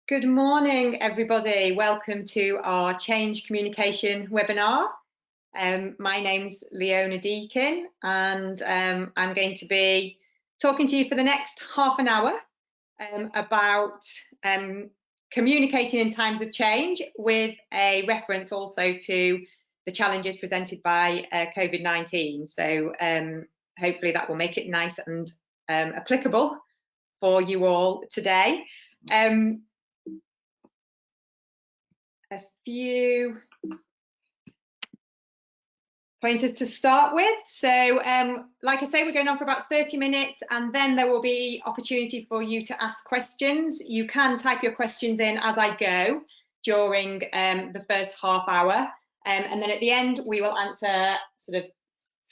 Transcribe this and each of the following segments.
Good morning, everybody. Welcome to our Change Communication webinar. My name's Leona Deakin, and I'm going to be talking to you for the next half an hour about communicating in times of change, with a reference also to the challenges presented by COVID-19. So hopefully that will make it nice and applicable for you all today. A few pointers to start with. So like I say, we're going on for about 30 minutes, and then there will be opportunity for you to ask questions. You can type your questions in as I go during the first half hour, and then at the end we will answer sort of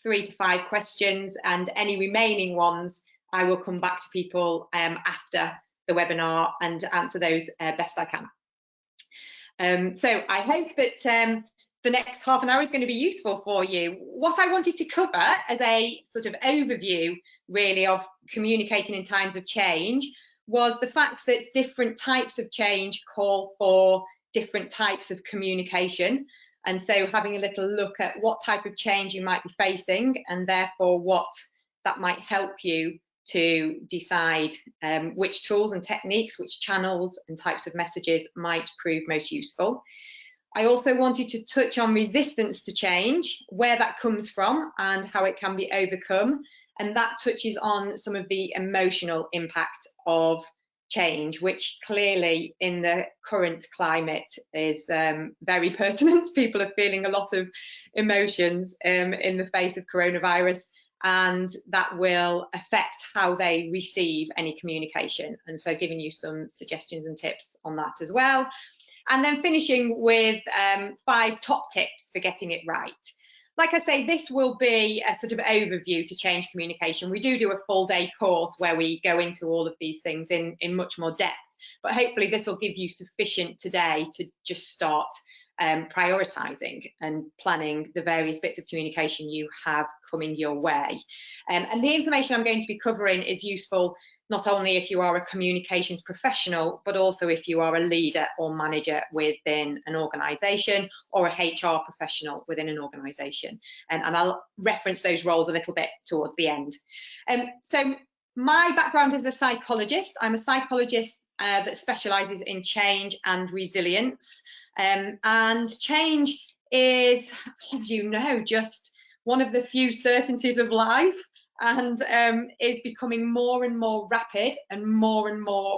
3 to 5 questions, and any remaining ones I will come back to people after the webinar and answer those best I can. So I hope that the next half an hour is going to be useful for you. What I wanted to cover as a sort of overview really of communicating in times of change was the fact that different types of change call for different types of communication. And so having a little look at what type of change you might be facing, and therefore what that might help you to decide which tools and techniques, which channels and types of messages might prove most useful. I also wanted to touch on resistance to change, where that comes from and how it can be overcome. And that touches on some of the emotional impact of change, which clearly in the current climate is very pertinent. People are feeling a lot of emotions in the face of coronavirus, and that will affect how they receive any communication. And so giving you some suggestions and tips on that as well. And then finishing with 5 top tips for getting it right. Like I say, this will be a sort of overview to change communication. We do a full day course where we go into all of these things in much more depth, but hopefully this will give you sufficient today to just start prioritising and planning the various bits of communication you have coming your way. And the information I'm going to be covering is useful not only if you are a communications professional, but also if you are a leader or manager within an organisation, or a HR professional within an organisation. And I'll reference those roles a little bit towards the end. So my background is a psychologist. I'm a psychologist that specialises in change and resilience. And change is, as you know, just one of the few certainties of life, and is becoming more and more rapid and more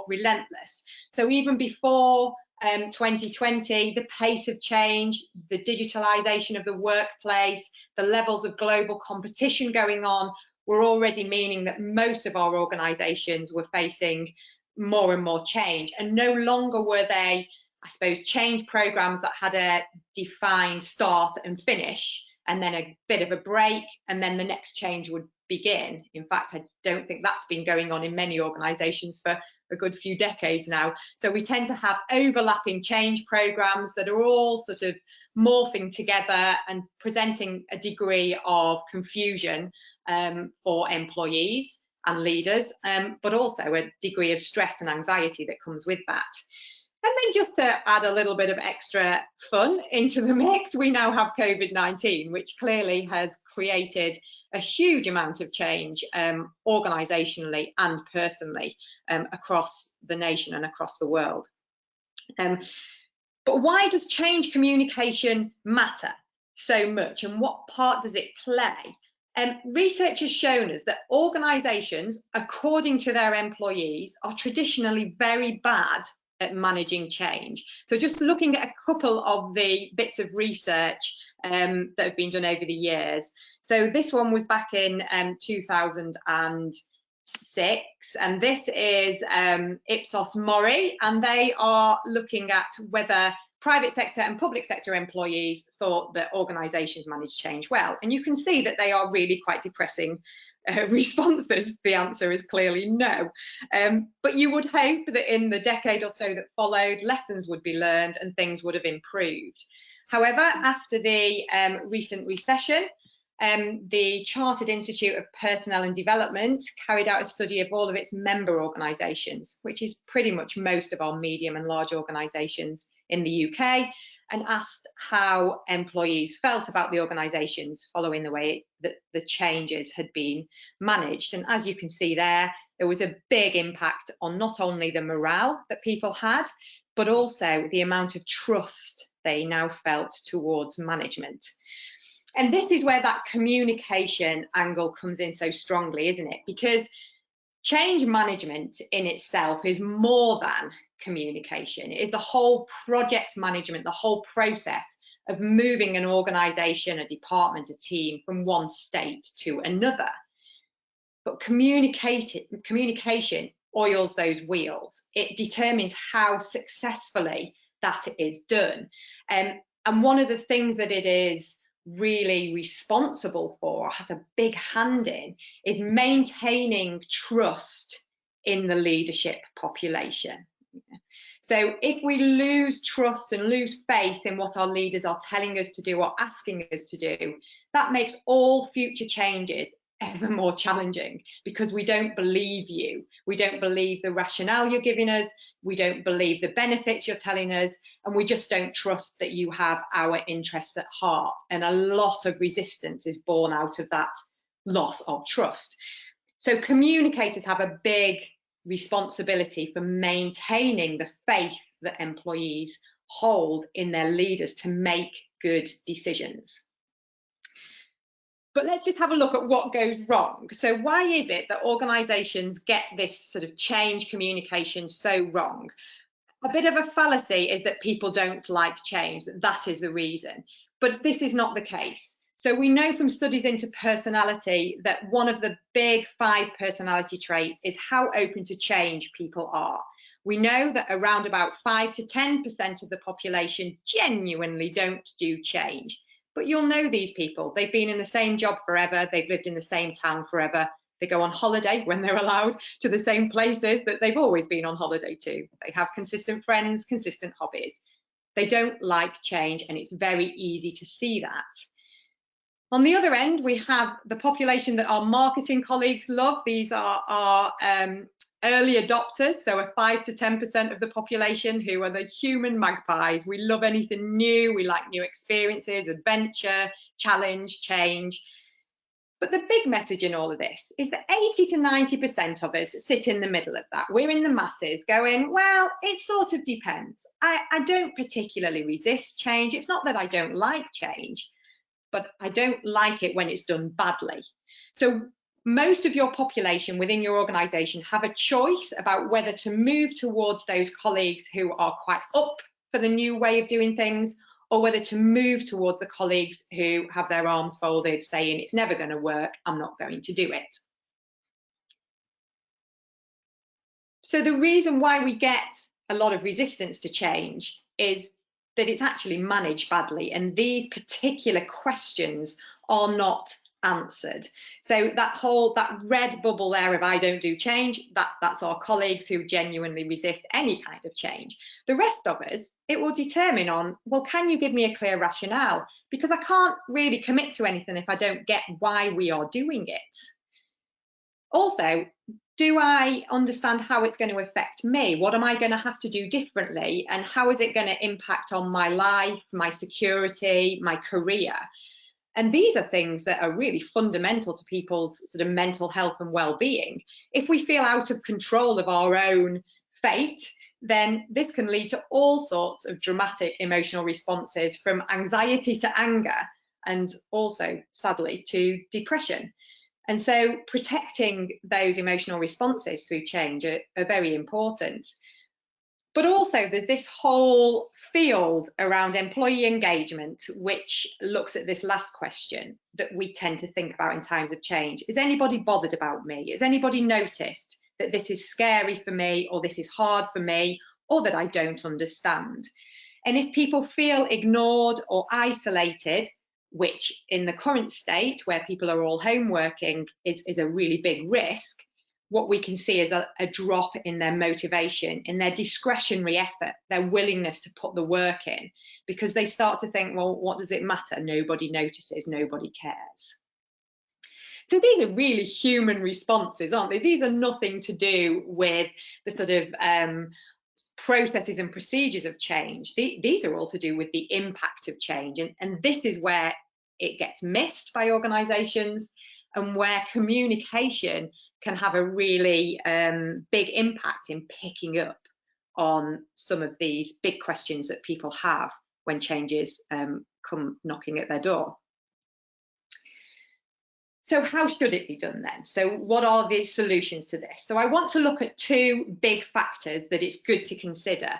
relentless. So even before 2020, the pace of change, the digitalisation of the workplace, the levels of global competition going on were already meaning that most of our organisations were facing more and more change, and no longer were they, I suppose, change programs that had a defined start and finish, and then a bit of a break, and then the next change would begin. In fact, I don't think that's been going on in many organisations for a good few decades now. So we tend to have overlapping change programs that are all sort of morphing together and presenting a degree of confusion for employees and leaders, but also a degree of stress and anxiety that comes with that. And then just to add a little bit of extra fun into the mix, we now have COVID-19, which clearly has created a huge amount of change organisationally and personally across the nation and across the world. But why does change communication matter so much, and what part does it play? Research has shown us that organisations, according to their employees, are traditionally very bad at managing change. So just looking at a couple of the bits of research that have been done over the years. So this one was back in 2006, and this is Ipsos Mori, and they are looking at whether private sector and public sector employees thought that organisations manage change well. And you can see that they are really quite depressing responses. The answer is clearly no. But you would hope that in the decade or so that followed, lessons would be learned and things would have improved. However, after the recent recession, the Chartered Institute of Personnel and Development carried out a study of all of its member organisations, which is pretty much most of our medium and large organisations in the UK, and asked how employees felt about the organisations following the way that the changes had been managed. And as you can see there was a big impact on not only the morale that people had, but also the amount of trust they now felt towards management. And this is where that communication angle comes in so strongly, isn't it? Because change management in itself is more than communication. It is the whole project management, the whole process of moving an organisation, a department, a team from one state to another. But communication oils those wheels. It determines how successfully that is done. And one of the things that it is really responsible for, has a big hand in, is maintaining trust in the leadership population. So if we lose trust and lose faith in what our leaders are telling us to do or asking us to do, that makes all future changes ever more challenging, because we don't believe you. We don't believe the rationale you're giving us. We don't believe the benefits you're telling us, and we just don't trust that you have our interests at heart. And a lot of resistance is born out of that loss of trust. So communicators have a big responsibility for maintaining the faith that employees hold in their leaders to make good decisions. But let's just have a look at what goes wrong. So why is it that organisations get this sort of change communication so wrong? A bit of a fallacy is that people don't like change, that is the reason. But this is not the case. So we know from studies into personality that one of the big 5 personality traits is how open to change people are. We know that around about 5 to 10% of the population genuinely don't do change. But you'll know these people. They've been in the same job forever. They've lived in the same town forever. They go on holiday when they're allowed to the same places that they've always been on holiday to. They have consistent friends, consistent hobbies. They don't like change, and it's very easy to see that. On the other end, we have the population that our marketing colleagues love. These are our early adopters, so a 5 to 10% of the population who are the human magpies. We love anything new, we like new experiences, adventure, challenge, change. But the big message in all of this is that 80 to 90% of us sit in the middle of that. We're in the masses going, well, it sort of depends. I don't particularly resist change. It's not that I don't like change, but I don't like it when it's done badly. So most of your population within your organisation have a choice about whether to move towards those colleagues who are quite up for the new way of doing things, or whether to move towards the colleagues who have their arms folded, saying it's never going to work, I'm not going to do it. So the reason why we get a lot of resistance to change is that it's actually managed badly, and these particular questions are not answered. So that red bubble there of I don't do change, that's our colleagues who genuinely resist any kind of change. The rest of us, it will determine on, well, can you give me a clear rationale? Because I can't really commit to anything if I don't get why we are doing it. Also, do I understand how it's going to affect me? What am I going to have to do differently? And how is it going to impact on my life, my security, my career? And these are things that are really fundamental to people's sort of mental health and well-being. If we feel out of control of our own fate, then this can lead to all sorts of dramatic emotional responses, from anxiety to anger, and also, sadly, to depression. And so protecting those emotional responses through change are very important. But also there's this whole field around employee engagement, which looks at this last question that we tend to think about in times of change. Is anybody bothered about me? Has anybody noticed that this is scary for me, or this is hard for me, or that I don't understand? And if people feel ignored or isolated, which in the current state where people are all home working is a really big risk, what we can see is a drop in their motivation, in their discretionary effort, their willingness to put the work in, because they start to think, well, what does it matter? Nobody notices, nobody cares. So these are really human responses, aren't they? These are nothing to do with the sort of processes and procedures of change. These are all to do with the impact of change. And this is where it gets missed by organisations, and where communication can have a really big impact in picking up on some of these big questions that people have when changes come knocking at their door. So how should it be done then? So what are the solutions to this? So I want to look at two big factors that it's good to consider.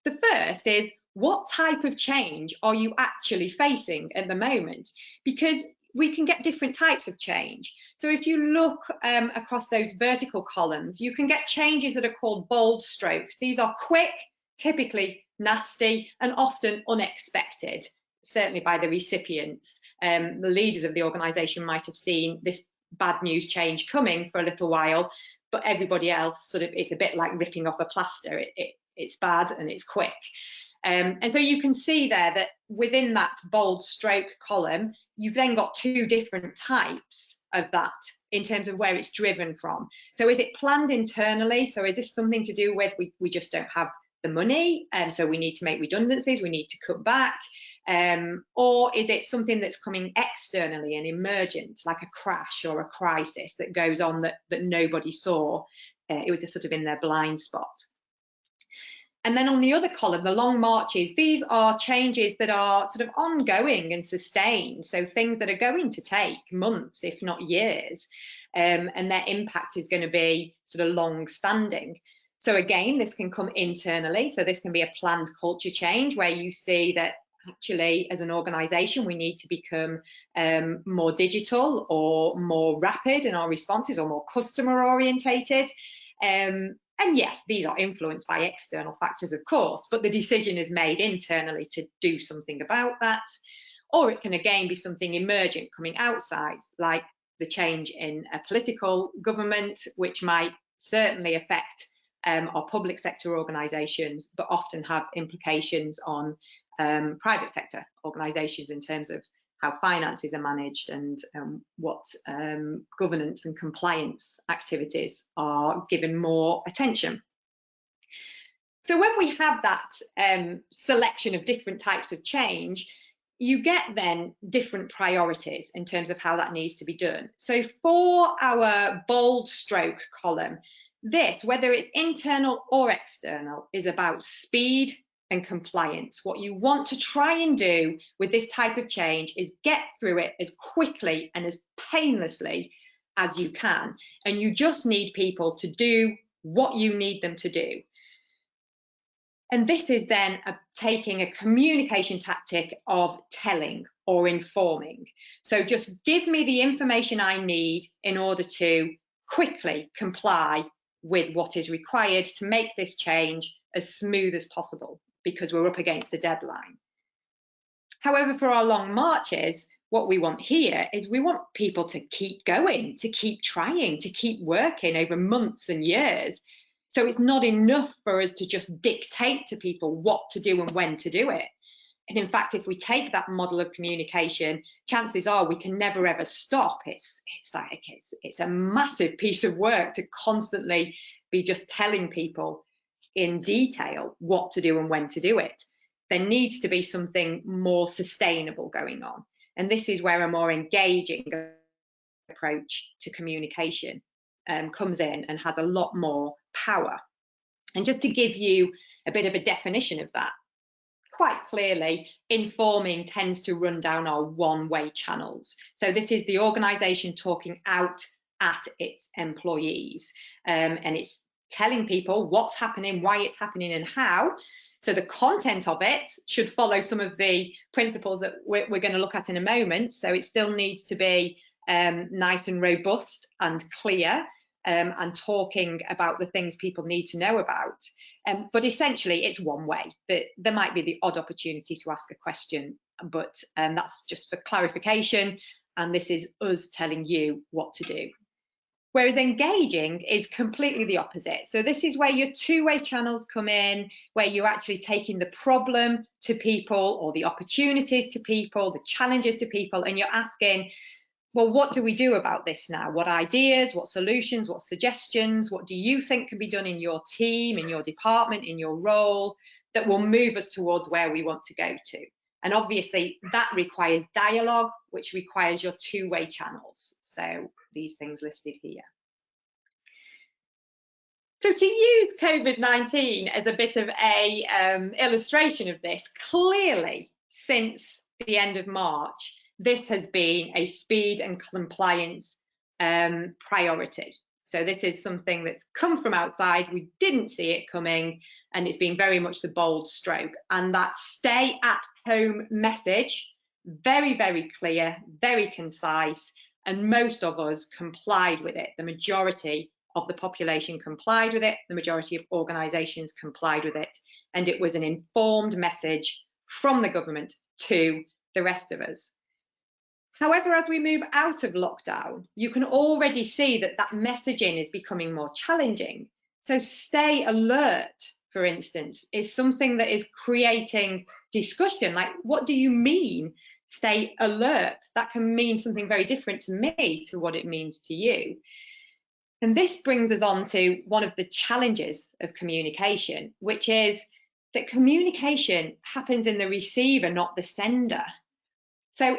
The first is, what type of change are you actually facing at the moment? Because we can get different types of change. So if you look across those vertical columns, you can get changes that are called bold strokes. These are quick, typically nasty, and often unexpected, certainly by the recipients. The leaders of the organisation might have seen this bad news change coming for a little while, but everybody else sort of, it's a bit like ripping off a plaster. It's bad and it's quick. And so you can see there that within that bold stroke column, you've then got two different types of that in terms of where it's driven from. So is it planned internally? So is this something to do with we just don't have the money, and so we need to make redundancies, we need to cut back? Or is it something that's coming externally and emergent, like a crash or a crisis that goes on that nobody saw? It was just sort of in their blind spot. And then on the other column, the long marches, these are changes that are sort of ongoing and sustained. So things that are going to take months, if not years, and their impact is going to be sort of long standing. So again, this can come internally. So this can be a planned culture change where you see that actually, as an organisation, we need to become more digital or more rapid in our responses, or more customer orientated. And yes, these are influenced by external factors, of course, but the decision is made internally to do something about that. Or it can again be something emergent coming outside, like the change in a political government, which might certainly affect our public sector organisations, but often have implications on private sector organisations in terms of how finances are managed and what governance and compliance activities are given more attention. So when we have that selection of different types of change, you get then different priorities in terms of how that needs to be done. So for our bold stroke column, this, whether it's internal or external, is about speed and compliance. What you want to try and do with this type of change is get through it as quickly and as painlessly as you can. And you just need people to do what you need them to do. And this is then taking a communication tactic of telling or informing. So just give me the information I need in order to quickly comply with what is required to make this change as smooth as possible, because we're up against the deadline. However, for our long marches, what we want here is we want people to keep going, to keep trying, to keep working over months and years. So it's not enough for us to just dictate to people what to do and when to do it. And in fact, if we take that model of communication, chances are we can never ever stop. It's a massive piece of work to constantly be just telling people in detail what to do and when to do it. There needs to be something more sustainable going on. And this is where a more engaging approach to communication comes in and has a lot more power. And just to give you a bit of a definition of that, quite clearly, informing tends to run down our one-way channels. So this is the organisation talking out at its employees, and it's telling people what's happening, why it's happening, and how. So the content of it should follow some of the principles that we're going to look at in a moment. So it still needs to be nice and robust and clear, and talking about the things people need to know about. But essentially, it's one way. There might be the odd opportunity to ask a question, but that's just for clarification. And this is us telling you what to do. Whereas engaging is completely the opposite. So this is where your two-way channels come in, where you're actually taking the problem to people, or the opportunities to people, the challenges to people, and you're asking, well, what do we do about this now? What ideas, what solutions, what suggestions, what do you think can be done in your team, in your department, in your role that will move us towards where we want to go to? And obviously that requires dialogue, which requires your two-way channels. So these things listed here. So to use COVID-19 as a bit of a illustration of this, clearly since the end of March, this has been a speed and compliance priority. So this is something that's come from outside. We didn't see it coming, and it's been very much the bold stroke. And that stay at home message, very, very clear, very concise, and most of us complied with it. The majority of the population complied with it, the majority of organisations complied with it, and it was an informed message from the government to the rest of us. However, as we move out of lockdown, you can already see that that messaging is becoming more challenging. So stay alert, for instance, is something that is creating discussion. Like, what do you mean, stay alert? That can mean something very different to me to what it means to you. And this brings us on to one of the challenges of communication, which is that communication happens in the receiver, not the sender. So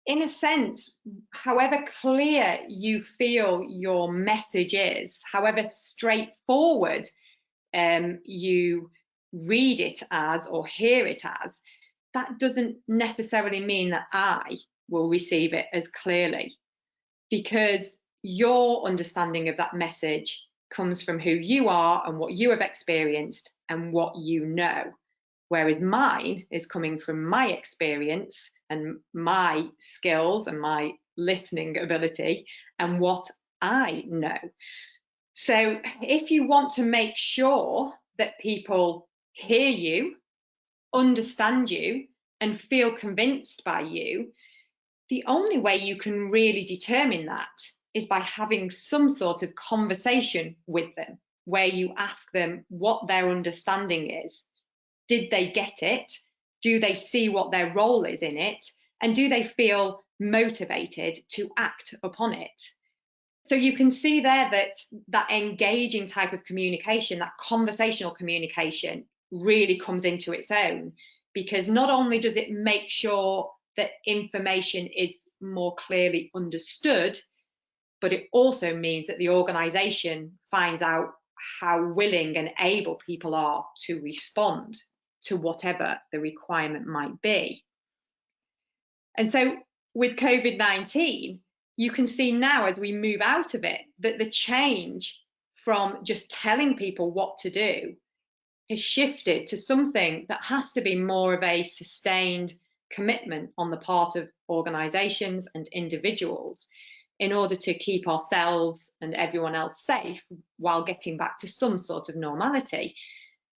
in a sense, however clear you feel your message is, however straightforward you read it as or hear it as, that doesn't necessarily mean that I will receive it as clearly, because your understanding of that message comes from who you are and what you have experienced and what you know, whereas mine is coming from my experience and my skills and my listening ability and what I know. So if you want to make sure that people hear you, understand you, and feel convinced by you, the only way you can really determine that is by having some sort of conversation with them, where you ask them what their understanding is. Did they get it? Do they see what their role is in it? And do they feel motivated to act upon it? So you can see there that that engaging type of communication, that conversational communication, really comes into its own, because not only does it make sure that information is more clearly understood, but it also means that the organisation finds out how willing and able people are to respond to whatever the requirement might be. And so with COVID-19, you can see now as we move out of it that the change from just telling people what to do has shifted to something that has to be more of a sustained commitment on the part of organisations and individuals in order to keep ourselves and everyone else safe while getting back to some sort of normality.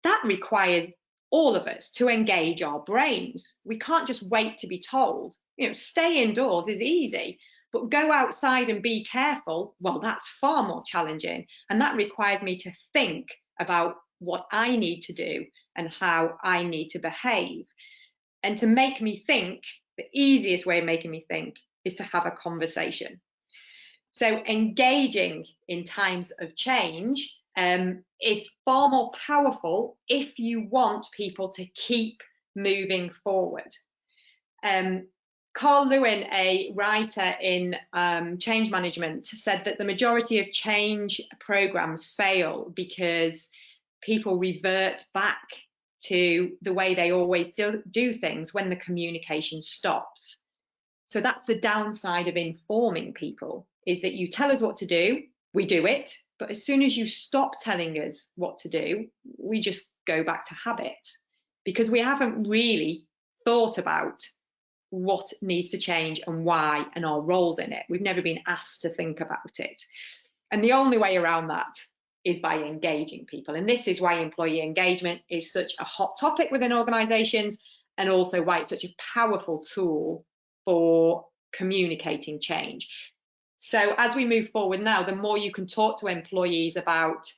That requires all of us to engage our brains. We can't just wait to be told. Stay indoors is easy, but go outside and be careful, well, that's far more challenging. And that requires me to think about what I need to do and how I need to behave. And to make me think, the easiest way of making me think is to have a conversation. So engaging in times of change is far more powerful if you want people to keep moving forward. Carl Lewin, a writer in change management, said that the majority of change programs fail because people revert back to the way they always do things when the communication stops. So that's the downside of informing people, is that you tell us what to do, we do it, but as soon as you stop telling us what to do, we just go back to habit, because we haven't really thought about what needs to change and why and our roles in it. We've never been asked to think about it. And the only way around that is by engaging people. And this is why employee engagement is such a hot topic within organisations, and also why it's such a powerful tool for communicating change. So as we move forward now, the more you can talk to employees about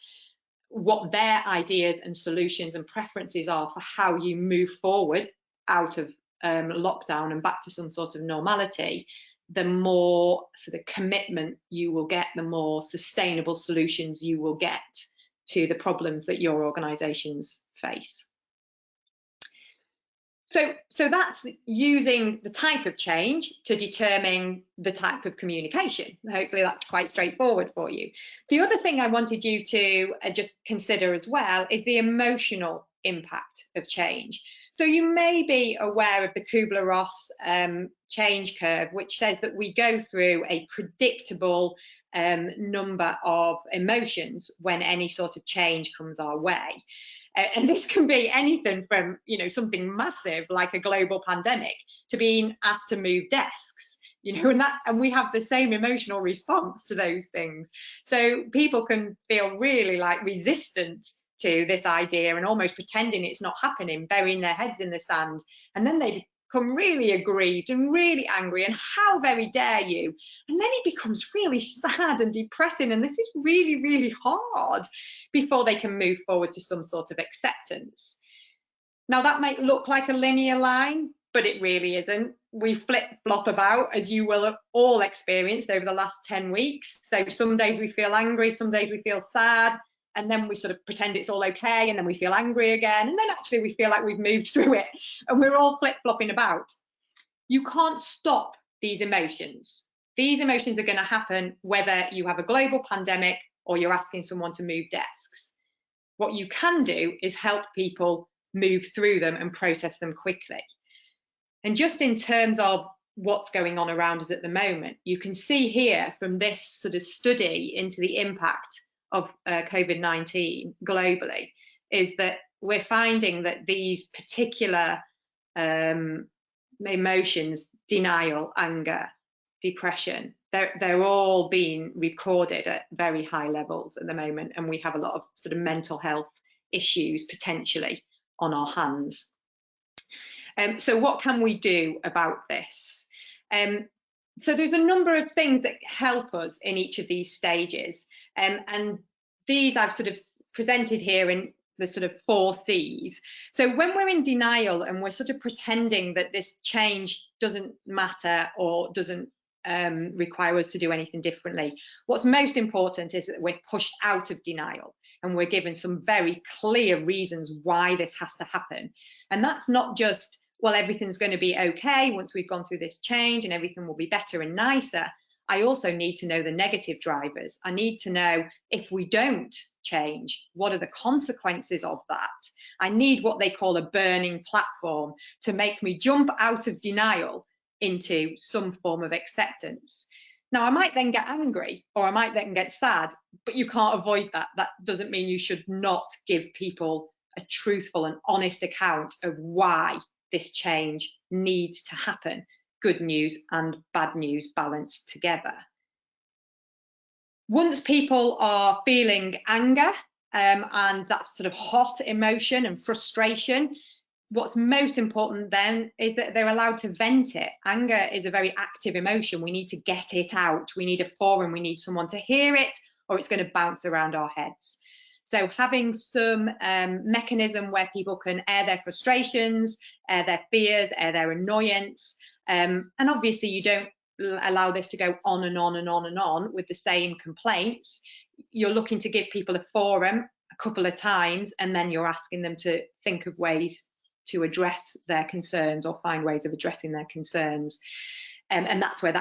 what their ideas and solutions and preferences are for how you move forward out of lockdown and back to some sort of normality, the more sort of commitment you will get, the more sustainable solutions you will get to the problems that your organisations face. So that's using the type of change to determine the type of communication. Hopefully that's quite straightforward for you. The other thing I wanted you to just consider as well is the emotional impact of change. So you may be aware of the Kubler-Ross change curve, which says that we go through a predictable number of emotions when any sort of change comes our way. And this can be anything from, you know, something massive like a global pandemic to being asked to move desks, you know, and we have the same emotional response to those things. So people can feel really like resistant to this idea and almost pretending it's not happening, burying their heads in the sand, and then they become really aggrieved and really angry, and how very dare you? And then it becomes really sad and depressing, and this is really, really hard before they can move forward to some sort of acceptance. Now that might look like a linear line, but it really isn't. We flip-flop about, as you will have all experienced over the last 10 weeks. So some days we feel angry, some days we feel sad, and then we sort of pretend it's all okay, and then we feel angry again, and then actually we feel like we've moved through it, and we're all flip-flopping about. You can't stop these emotions. These emotions are going to happen whether you have a global pandemic or you're asking someone to move desks. What you can do is help people move through them and process them quickly. And just in terms of what's going on around us at the moment, you can see here from this sort of study into the impact of COVID-19 globally, is that we're finding that these particular emotions, denial, anger, depression, they're all being recorded at very high levels at the moment, and we have a lot of sort of mental health issues potentially on our hands. So what can we do about this? So there's a number of things that help us in each of these stages, and these I've sort of presented here in the sort of 4 Cs. So when we're in denial and we're sort of pretending that this change doesn't matter or doesn't require us to do anything differently, what's most important is that we're pushed out of denial and we're given some very clear reasons why this has to happen. And that's not just, well, everything's going to be okay once we've gone through this change and everything will be better and nicer. I also need to know the negative drivers. I need to know, if we don't change, what are the consequences of that? I need what they call a burning platform to make me jump out of denial into some form of acceptance. Now, I might then get angry or I might then get sad, but you can't avoid that. That doesn't mean you should not give people a truthful and honest account of why this change needs to happen. Good news and bad news balanced together. Once people are feeling anger, and that sort of hot emotion and frustration, what's most important then is that they're allowed to vent it. Anger is a very active emotion. We need to get it out. We need a forum. We need someone to hear it, or it's going to bounce around our heads. So having some mechanism where people can air their frustrations, air their fears, air their annoyance. And obviously you don't allow this to go on and on and on and on with the same complaints. You're looking to give people a forum a couple of times, and then you're asking them to think of ways to address their concerns or find ways of addressing their concerns. And that's why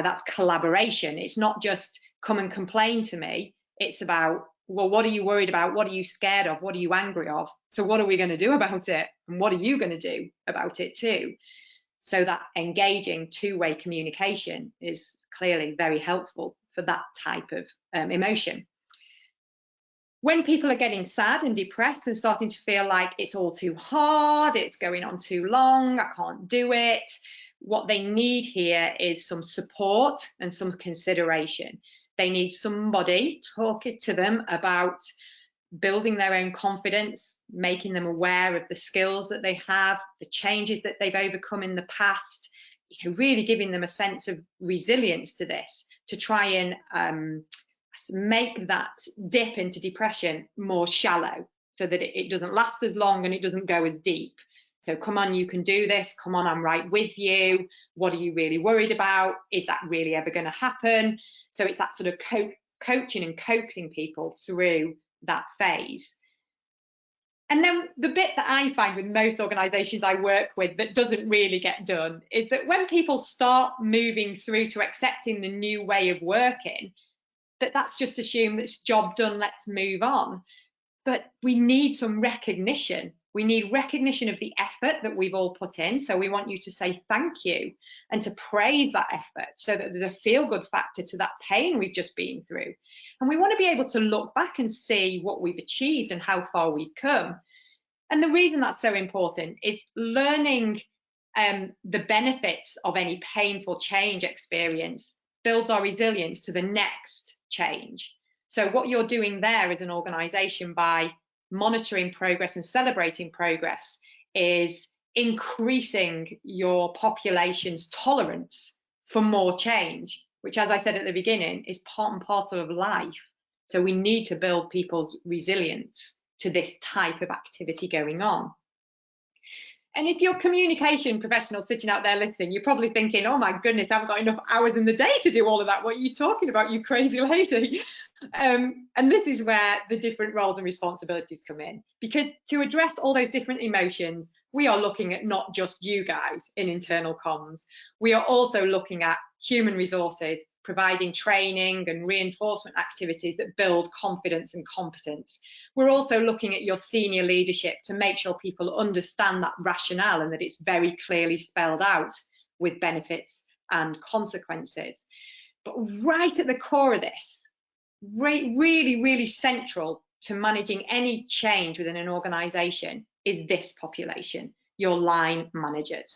that's collaboration. It's not just come and complain to me. It's about, well, what are you worried about? What are you scared of? What are you angry of? So what are we going to do about it? And what are you going to do about it too? So that engaging two-way communication is clearly very helpful for that type of emotion. When people are getting sad and depressed and starting to feel like it's all too hard, it's going on too long, I can't do it, what they need here is some support and some consideration. They need somebody talking to them about building their own confidence, making them aware of the skills that they have, the changes that they've overcome in the past, really giving them a sense of resilience to this, to try and make that dip into depression more shallow so that it doesn't last as long and it doesn't go as deep. So come on, you can do this. Come on, I'm right with you. What are you really worried about? Is that really ever going to happen? So it's that sort of coaching and coaxing people through that phase. And then the bit that I find with most organisations I work with that doesn't really get done is that when people start moving through to accepting the new way of working, that's just assumed that's job done, let's move on. But we need some recognition. We need recognition of the effort that we've all put in. So we want you to say thank you and to praise that effort so that there's a feel-good factor to that pain we've just been through. And we want to be able to look back and see what we've achieved and how far we've come. And the reason that's so important is learning the benefits of any painful change experience builds our resilience to the next change. So what you're doing there as an organisation by monitoring progress and celebrating progress is increasing your population's tolerance for more change, which, as I said at the beginning, is part and parcel of life. So we need to build people's resilience to this type of activity going on. And if you're a communication professional sitting out there listening, you're probably thinking, oh my goodness, I haven't got enough hours in the day to do all of that. What are you talking about, you crazy lady? And this is where the different roles and responsibilities come in. Because to address all those different emotions, we are looking at not just you guys in internal comms. We are also looking at human resources, providing training and reinforcement activities that build confidence and competence. We're also looking at your senior leadership to make sure people understand that rationale and that it's very clearly spelled out with benefits and consequences. But right at the core of this, really, really central to managing any change within an organisation is this population, your line managers.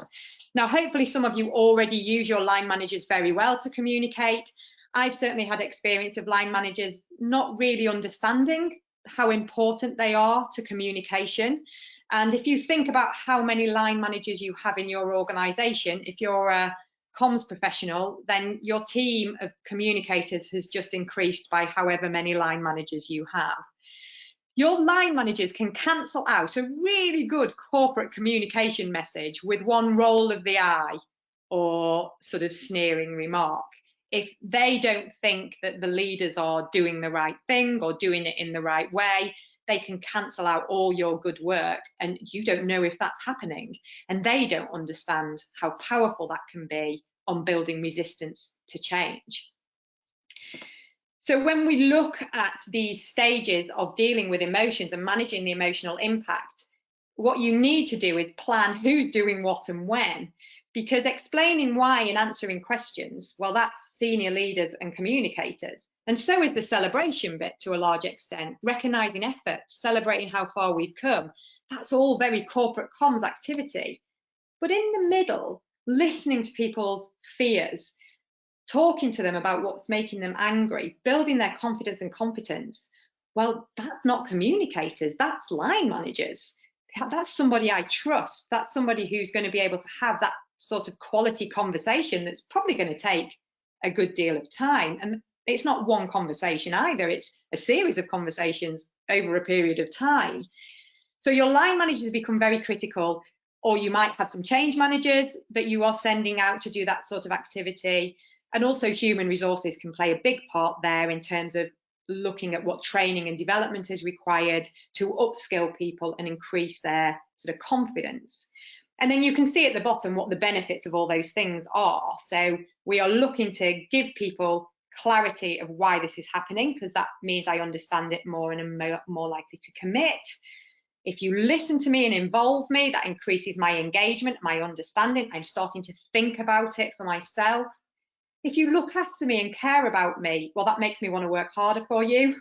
Now, hopefully some of you already use your line managers very well to communicate. I've certainly had experience of line managers not really understanding how important they are to communication. And if you think about how many line managers you have in your organisation, if you're a comms professional, then your team of communicators has just increased by however many line managers you have. Your line managers can cancel out a really good corporate communication message with one roll of the eye or sort of sneering remark. If they don't think that the leaders are doing the right thing or doing it in the right way, they can cancel out all your good work and you don't know if that's happening. And they don't understand how powerful that can be on building resistance to change. So when we look at these stages of dealing with emotions and managing the emotional impact, what you need to do is plan who's doing what and when, because explaining why and answering questions, well, that's senior leaders and communicators. And so is the celebration bit to a large extent, recognising effort, celebrating how far we've come. That's all very corporate comms activity. But in the middle, listening to people's fears, talking to them about what's making them angry, building their confidence and competence, well, that's not communicators, that's line managers. That's somebody I trust. That's somebody who's going to be able to have that sort of quality conversation that's probably going to take a good deal of time. And it's not one conversation either, it's a series of conversations over a period of time. So your line managers become very critical, or you might have some change managers that you are sending out to do that sort of activity. And also human resources can play a big part there in terms of looking at what training and development is required to upskill people and increase their sort of confidence. And then you can see at the bottom what the benefits of all those things are. So we are looking to give people clarity of why this is happening, because that means I understand it more and am more likely to commit. If you listen to me and involve me, that increases my engagement, my understanding. I'm starting to think about it for myself. If you look after me and care about me, well, that makes me want to work harder for you.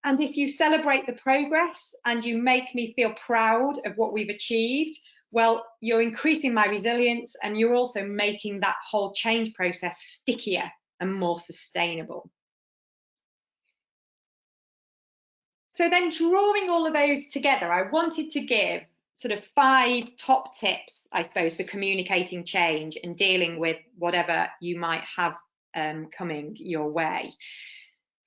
And if you celebrate the progress and you make me feel proud of what we've achieved, well, you're increasing my resilience and you're also making that whole change process stickier and more sustainable. So then, drawing all of those together, I wanted to give sort of 5 top tips, I suppose, for communicating change and dealing with whatever you might have coming your way.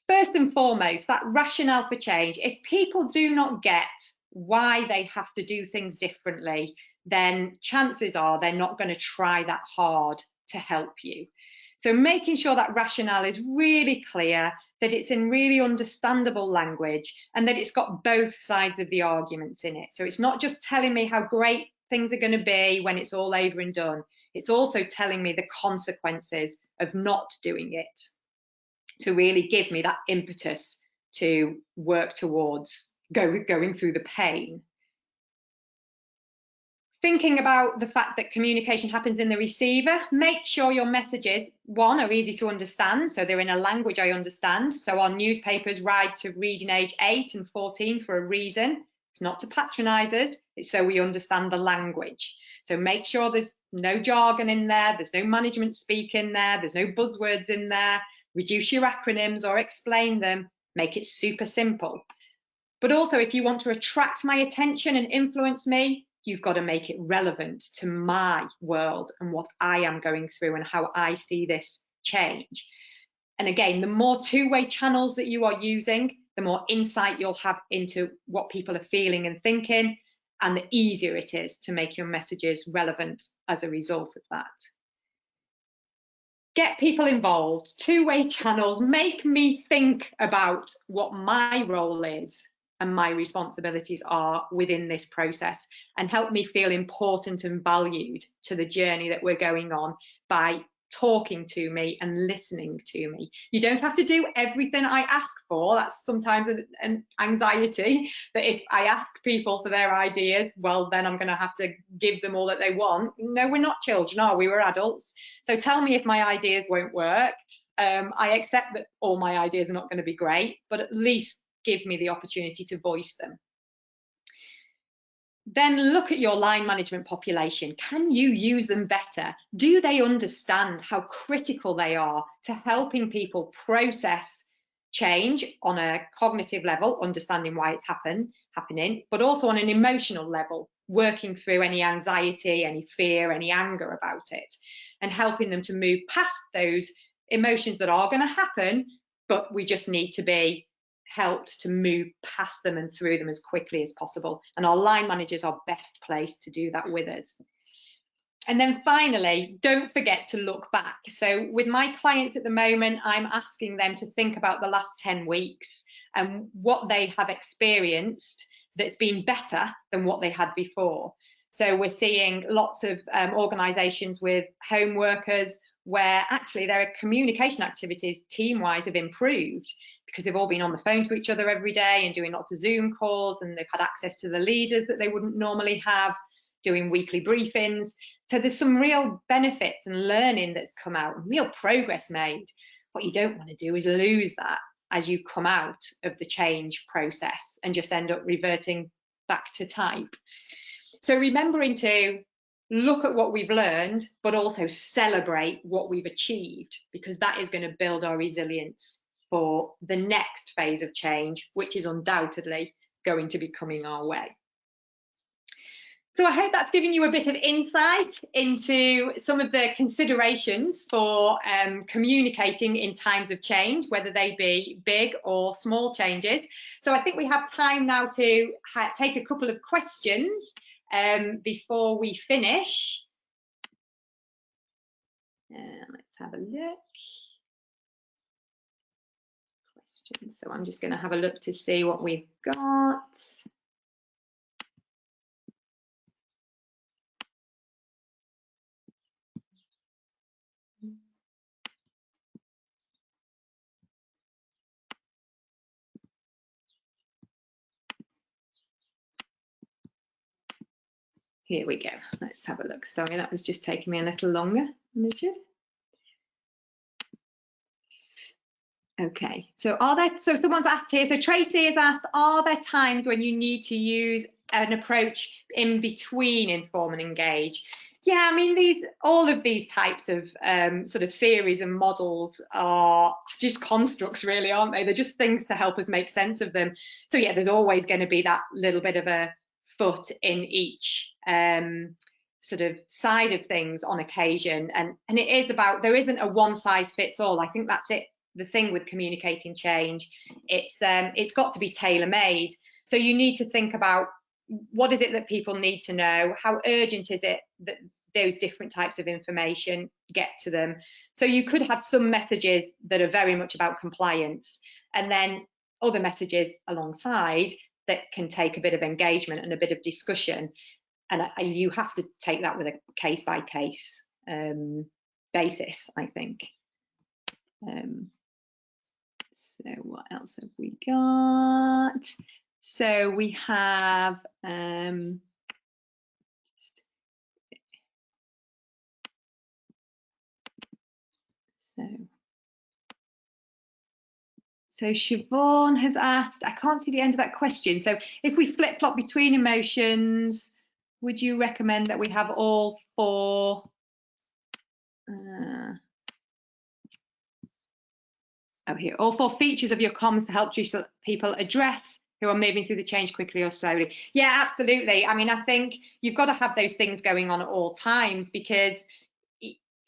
First and foremost, that rationale for change. If people do not get why they have to do things differently, then chances are they're not going to try that hard to help you. So making sure that rationale is really clear, that it's in really understandable language, and that it's got both sides of the arguments in it. So it's not just telling me how great things are going to be when it's all over and done. It's also telling me the consequences of not doing it, to really give me that impetus to work towards going through the pain. Thinking about the fact that communication happens in the receiver, make sure your messages, one, are easy to understand, so they're in a language I understand. So our newspapers ride to reading age 8 and 14 for a reason. It's not to patronise us, it's so we understand the language. So make sure there's no jargon in there, there's no management speak in there, there's no buzzwords in there. Reduce your acronyms or explain them, make it super simple. But also, if you want to attract my attention and influence me, you've got to make it relevant to my world and what I am going through and how I see this change. And again, the more two-way channels that you are using, the more insight you'll have into what people are feeling and thinking, and the easier it is to make your messages relevant as a result of that. Get people involved, two-way channels, make me think about what my role is and my responsibilities are within this process, and help me feel important and valued to the journey that we're going on by talking to me and listening to me. You don't have to do everything I ask for. That's sometimes an anxiety, that if I ask people for their ideas, well, then I'm going to have to give them all that they want. No, we're not children, are we? We're adults. So tell me if my ideas won't work. I accept that all my ideas are not going to be great, but at least give me the opportunity to voice them. Then look at your line management population. Can you use them better? Do they understand how critical they are to helping people process change on a cognitive level, understanding why it's happening, but also on an emotional level, working through any anxiety, any fear, any anger about it, and helping them to move past those emotions that are going to happen, but we just need to be helped to move past them and through them as quickly as possible. And our line managers are best placed to do that with us. And then finally, don't forget to look back. So with my clients at the moment, I'm asking them to think about the last 10 weeks and what they have experienced that's been better than what they had before. So we're seeing lots of organisations with home workers where actually their communication activities team-wise have improved, because they've all been on the phone to each other every day and doing lots of Zoom calls, and they've had access to the leaders that they wouldn't normally have, doing weekly briefings. So there's some real benefits and learning that's come out, real progress made. What you don't want to do is lose that as you come out of the change process and just end up reverting back to type. So remembering to look at what we've learned, but also celebrate what we've achieved, because that is going to build our resilience for the next phase of change, which is undoubtedly going to be coming our way. So I hope that's given you a bit of insight into some of the considerations for communicating in times of change, whether they be big or small changes. So I think we have time now to take a couple of questions before we finish. Let's have a look. So I'm just going to have a look to see what we've got. Here we go. Let's have a look. Sorry, that was just taking me a little longer than it should. Okay, so someone's asked here, so Tracy has asked, are there times when you need to use an approach in between inform and engage? Yeah, I mean, all of these types of sort of theories and models are just constructs, really, aren't they? They're just things to help us make sense of them. So yeah, there's always going to be that little bit of a foot in each sort of side of things on occasion, and it is about, there isn't a one size fits all. I think that's it. The thing with communicating change, it's got to be tailor-made. So you need to think about what is it that people need to know? How urgent is it that those different types of information get to them? So you could have some messages that are very much about compliance, and then other messages alongside that can take a bit of engagement and a bit of discussion. And you have to take that with a case by case basis, I think. So what else have we got? So we have so Siobhan has asked, I can't see the end of that question. So if we flip-flop between emotions, would you recommend that we have all four? Here, all four features of your comms to help people address who are moving through the change quickly or slowly. Yeah, absolutely. I mean, I think you've got to have those things going on at all times, because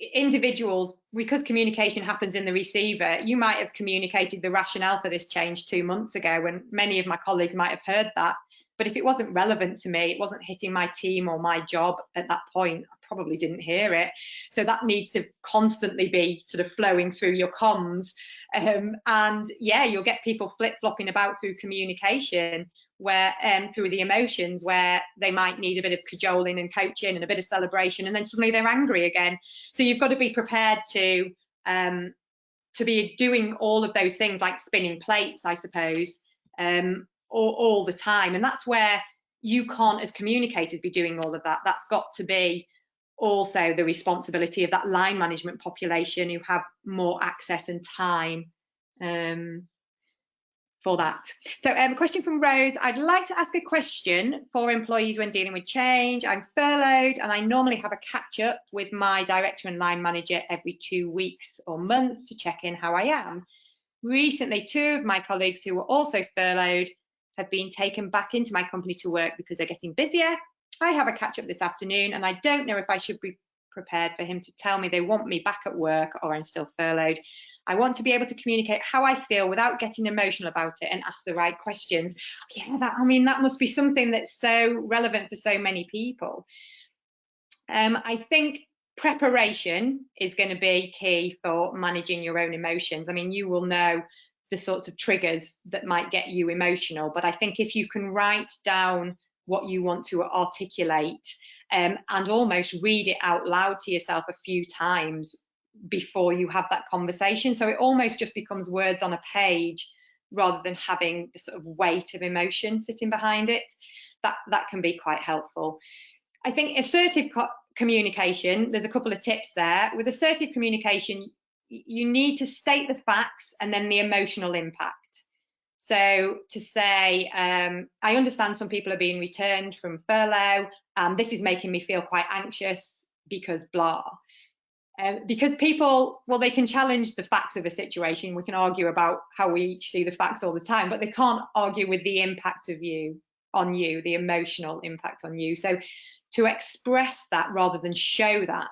individuals, because communication happens in the receiver, you might have communicated the rationale for this change 2 months ago, and many of my colleagues might have heard that. But if it wasn't relevant to me, it wasn't hitting my team or my job at that point, I probably didn't hear it. So that needs to constantly be sort of flowing through your comms. And yeah, you'll get people flip-flopping about through communication, where through the emotions, where they might need a bit of cajoling and coaching and a bit of celebration, and then suddenly they're angry again. So you've got to be prepared to be doing all of those things, like spinning plates, I suppose, all the time. And that's where you can't, as communicators, be doing all of that. That's got to be also the responsibility of that line management population, who have more access and time for that. So a question from Rose: I'd like to ask a question for employees when dealing with change. I'm furloughed and I normally have a catch up with my director and line manager every 2 weeks or month to check in how I am. Recently, 2 of my colleagues who were also furloughed have been taken back into my company to work because they're getting busier. I have a catch up this afternoon and I don't know if I should be prepared for him to tell me they want me back at work or I'm still furloughed. I want to be able to communicate how I feel without getting emotional about it and ask the right questions. Yeah, that must be something that's so relevant for so many people. I think preparation is going to be key for managing your own emotions. I mean, you will know the sorts of triggers that might get you emotional, but I think if you can write down what you want to articulate and almost read it out loud to yourself a few times before you have that conversation, so it almost just becomes words on a page rather than having the sort of weight of emotion sitting behind it, that can be quite helpful. I think assertive communication, there's a couple of tips there. With assertive communication, you need to state the facts and then the emotional impact. So to say, I understand some people are being returned from furlough, and this is making me feel quite anxious because blah. Because people, well, they can challenge the facts of a situation. We can argue about how we each see the facts all the time, but they can't argue with the impact of on you, the emotional impact on you. So to express that rather than show that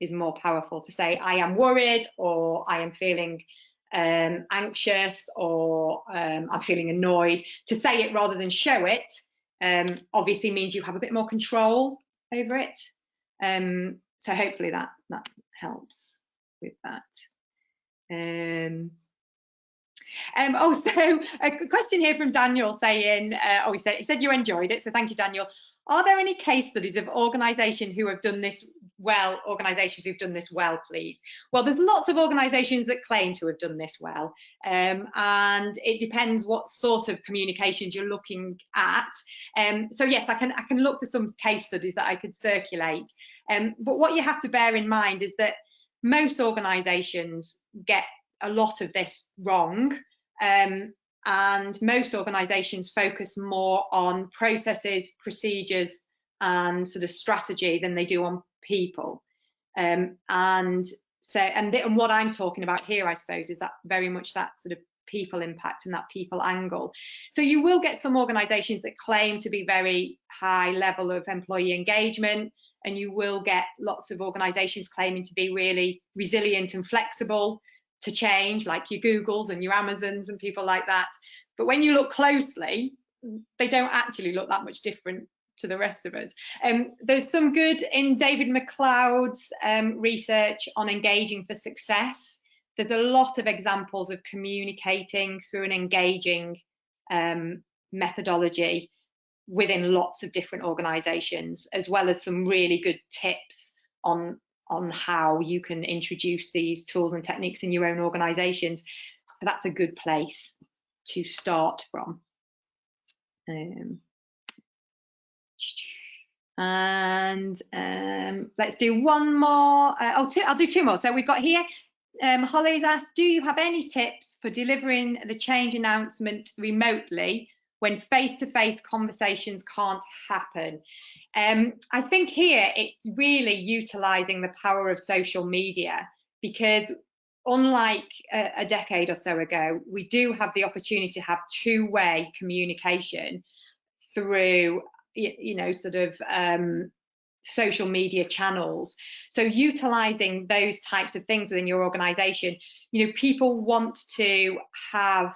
is more powerful. To say, I am worried, or I am feeling anxious, or I'm feeling annoyed. To say it rather than show it obviously means you have a bit more control over it. So hopefully that helps with that. So a question here from Daniel saying, he said you enjoyed it, so thank you, Daniel. Are there any case studies of organisations who have done this well, please? Well, there's lots of organisations that claim to have done this well, and it depends what sort of communications you're looking at. So yes, I can look for some case studies that I could circulate. But what you have to bear in mind is that most organisations get a lot of this wrong. And most organisations focus more on processes, procedures, and sort of strategy than they do on people. And what I'm talking about here, I suppose, is that very much that sort of people impact and that people angle. So you will get some organisations that claim to be very high level of employee engagement, and you will get lots of organisations claiming to be really resilient and flexible to change, like your Googles and your Amazons and people like that. But when you look closely, they don't actually look that much different to the rest of us. There's some good in David McLeod's research on engaging for success. There's a lot of examples of communicating through an engaging methodology within lots of different organisations, as well as some really good tips on how you can introduce these tools and techniques in your own organisations. So that's a good place to start from. Let's do one more. I'll do two more. So we've got here, Holly's asked, do you have any tips for delivering the change announcement remotely when face-to-face conversations can't happen? I think here it's really utilising the power of social media, because unlike a decade or so ago, we do have the opportunity to have two-way communication through, sort of social media channels. So utilising those types of things within your organisation, people want to have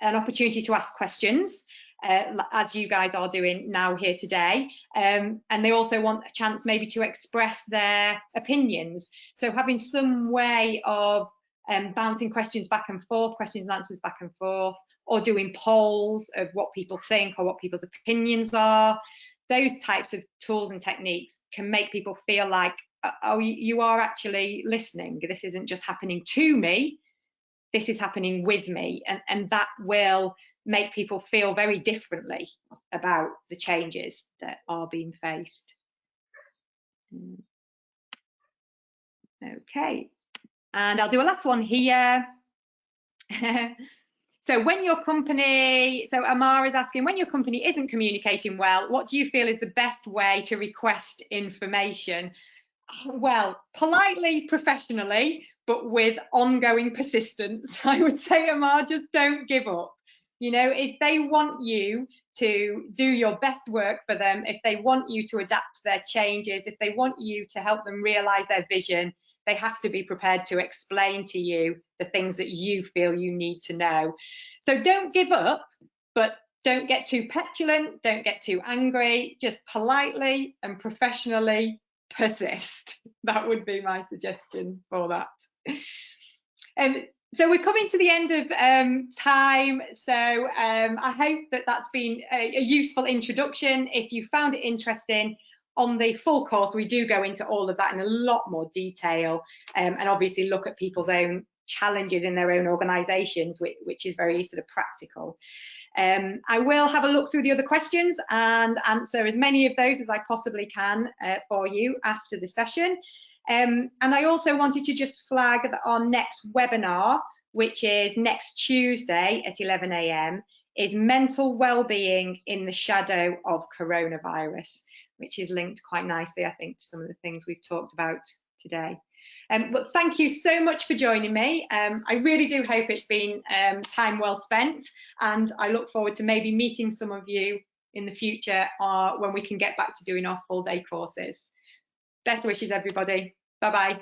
an opportunity to ask questions, as you guys are doing now here today, and they also want a chance maybe to express their opinions. So having some way of bouncing questions back and forth, questions and answers back and forth, or doing polls of what people think or what people's opinions are, those types of tools and techniques can make people feel like, oh, you are actually listening. This isn't just happening to me, this is happening with me, and that will make people feel very differently about the changes that are being faced. Okay, and I'll do a last one here. So when your company, so Amar is asking, when your company isn't communicating well, what do you feel is the best way to request information? Well, politely, professionally, but with ongoing persistence. I would say, Amar, just don't give up. If they want you to do your best work for them, if they want you to adapt to their changes, if they want you to help them realise their vision, they have to be prepared to explain to you the things that you feel you need to know. So don't give up, but don't get too petulant, don't get too angry, just politely and professionally persist. That would be my suggestion for that. So we're coming to the end of time, so I hope that that's been a useful introduction. If you found it interesting, on the full course we do go into all of that in a lot more detail, and obviously look at people's own challenges in their own organisations, which is very sort of practical. I will have a look through the other questions and answer as many of those as I possibly can for you after the session. And I also wanted to just flag that our next webinar, which is next Tuesday at 11 AM, is mental well-being in the shadow of coronavirus, which is linked quite nicely, I think, to some of the things we've talked about today. But thank you so much for joining me. I really do hope it's been time well spent, and I look forward to maybe meeting some of you in the future when we can get back to doing our full day courses. Best wishes, everybody. Bye-bye.